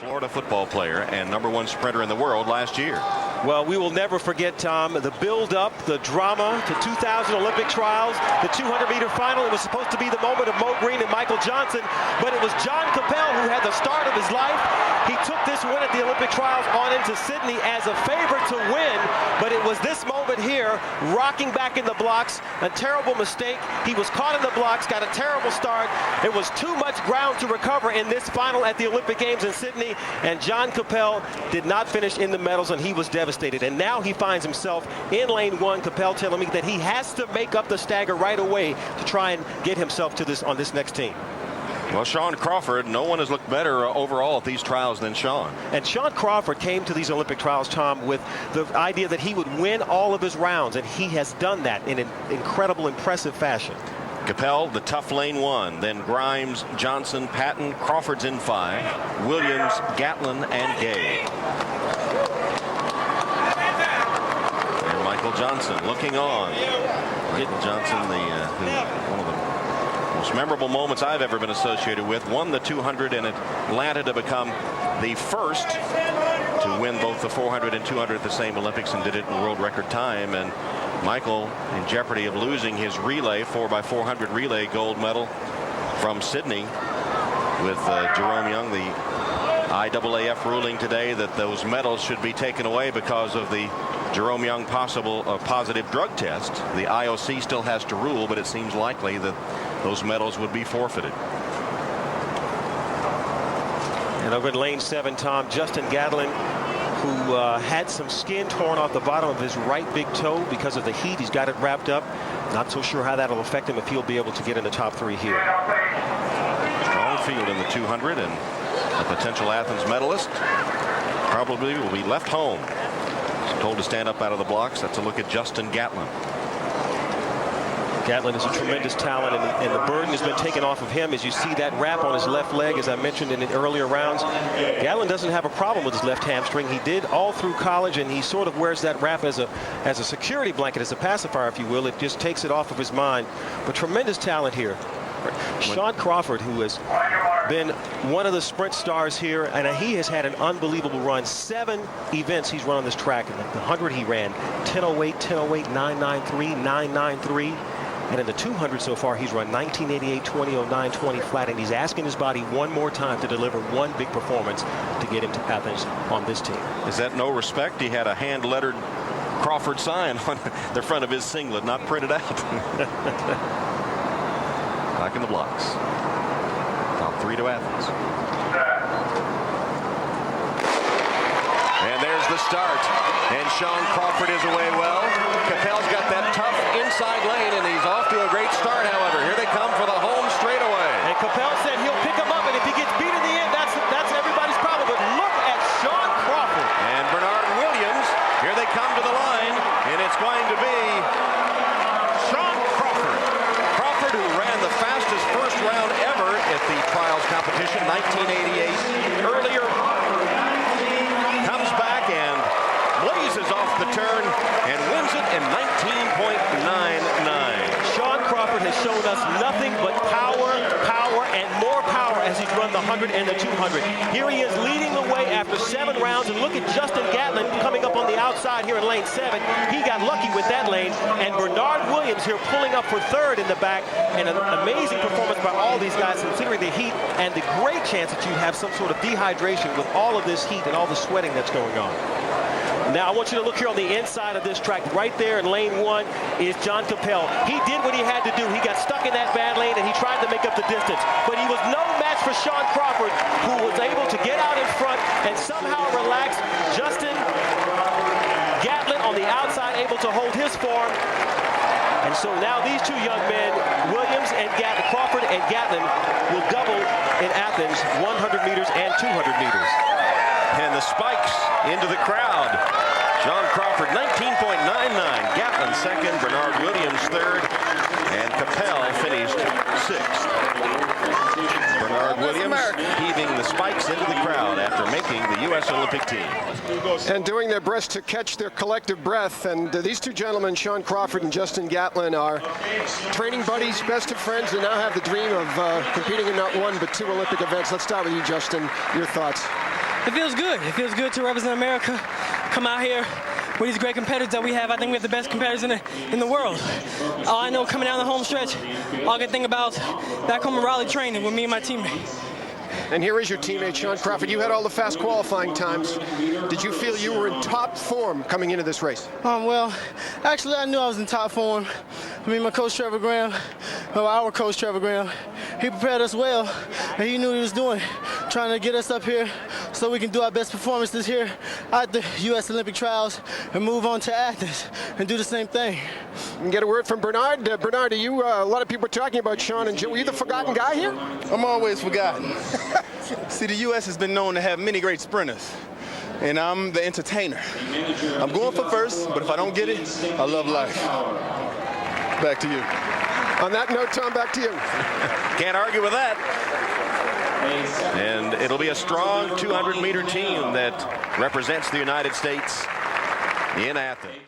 Florida football player and #1 sprinter in the world last year. Well, we will never forget, Tom, the build-up, the drama to 2000 Olympic trials, the 200-meter final. It was supposed to be the moment of Mo Green and Michael Johnson, but it was John Capel who had the start of his life. He took this win at the Olympic trials on into Sydney as a favorite to win, but it was this moment here, rocking back in the blocks, a terrible mistake. He was caught in the blocks, got a terrible start. It was too much ground to recover in this final at the Olympic Games in Sydney, and John Capel did not finish in the medals, and he was devastated. And now he finds himself in lane 1. Capel telling me that he has to make up the stagger right away to try and get himself to this on this next team. Well, Shawn Crawford, no one has looked better overall at these trials than Shawn. And Shawn Crawford came to these Olympic trials, Tom, with the idea that he would win all of his rounds, and he has done that in an incredible, impressive fashion. Capel, the tough lane 1, then Grimes, Johnson, Patton, Crawford's in 5, Williams, Gatlin, and Gay. And Michael Johnson looking on. Michael Johnson, one of the most memorable moments I've ever been associated with, won the 200 in Atlanta to become the first to win both the 400 and 200 at the same Olympics, and did it in world record time. And Michael in jeopardy of losing his relay, 4x400 relay gold medal from Sydney with Jerome Young. The IAAF ruling today that those medals should be taken away because of the Jerome Young positive drug test. The IOC still has to rule, but it seems likely that those medals would be forfeited. And over in lane 7, Tom, Justin Gatlin, who had some skin torn off the bottom of his right big toe because of the heat. He's got it wrapped up. Not so sure how that'll affect him if he'll be able to get in the top 3 here. Strong field in the 200, and a potential Athens medalist probably will be left home. He's told to stand up out of the blocks. That's a look at Justin Gatlin. Gatlin is a tremendous talent, and the burden has been taken off of him. As you see that wrap on his left leg, as I mentioned in the earlier rounds, Gatlin doesn't have a problem with his left hamstring. He did all through college, and he sort of wears that wrap as a security blanket, as a pacifier, if you will. It just takes it off of his mind. But tremendous talent here. Shawn Crawford, who has been one of the sprint stars here, and he has had an unbelievable run. 7 events he's run on this track. In the 100 he ran 10:08, 10:08, 9:93, 9:93. And in the 200 so far, he's run 19:88, 20:09, 20 flat, and he's asking his body one more time to deliver one big performance to get him to Athens on this team. Is that no respect? He had a hand-lettered Crawford sign on the front of his singlet, not printed out. Back in the blocks. Top 3 to Athens. And there's the start. And Shawn Crawford is away well. Capel's got that tough inside lane, and he's off to a great start, however. Here they come for the home straightaway. And Capel said he'll pick him up, and if he gets beat in the end, that's everybody's problem. But look at Shawn Crawford. And Bernard Williams, here they come to the line, and it's going to be Shawn Crawford. Crawford, who ran the fastest first round ever at the trials competition, 1988. Earlier, comes back and blazes off the turn and wins it in 19.99. Shawn Crawford has shown us nothing but power, and more power as he's run the 100 and the 200. Here he is leading the way after 7 rounds, and look at Justin Gatlin coming up on the outside here in lane 7. He got lucky with that lane, and Bernard Williams here pulling up for 3rd in the back, and an amazing performance by all these guys considering the heat and the great chance that you have some sort of dehydration with all of this heat and all the sweating that's going on. Now, I want you to look here on the inside of this track. Right there in lane 1 is John Capel. He did what he had to do. He got stuck in that bad lane, and he tried to make up the distance. But he was no match for Shawn Crawford, who was able to get out in front and somehow relax. Justin Gatlin on the outside, able to hold his form. And so now these 2 young men, Williams and Gatlin, Crawford and Gatlin, will double in Athens, 100 meters and 200 meters. And the spikes into the crowd. Shawn Crawford, 19.99. Gatlin 2nd, Bernard Williams 3rd, and Capel finished 6th. Bernard Williams heaving the spikes into the crowd after making the U.S. Olympic team. And doing their best to catch their collective breath. And these 2 gentlemen, Shawn Crawford and Justin Gatlin, are training buddies, best of friends, and now have the dream of competing in not 1 but 2 Olympic events. Let's start with you, Justin. Your thoughts? It feels good. It feels good to represent America, come out here with these great competitors that we have. I think we have the best competitors in the world. All I know coming down the home stretch, all I can think about back home in Raleigh training with me and my teammate. And here is your teammate, Shawn Crawford. You had all the fast qualifying times. Did you feel you were in top form coming into this race? Well, actually, I knew I was in top form. I mean, my coach, Trevor Graham, our coach, Trevor Graham, he prepared us well, and he knew what he was doing, trying to get us up here so we can do our best performances here at the U.S. Olympic trials and move on to Athens and do the same thing. And get a word from Bernard. Bernard, are you, a lot of people are talking about Shawn and Joe. Were you the forgotten guy here? I'm always forgotten. See, the U.S. has been known to have many great sprinters, and I'm the entertainer. I'm going for first, but if I don't get it, I love life. Back to you. On that note, Tom, back to you. Can't argue with that. And it'll be a strong 200-meter team that represents the United States in Athens.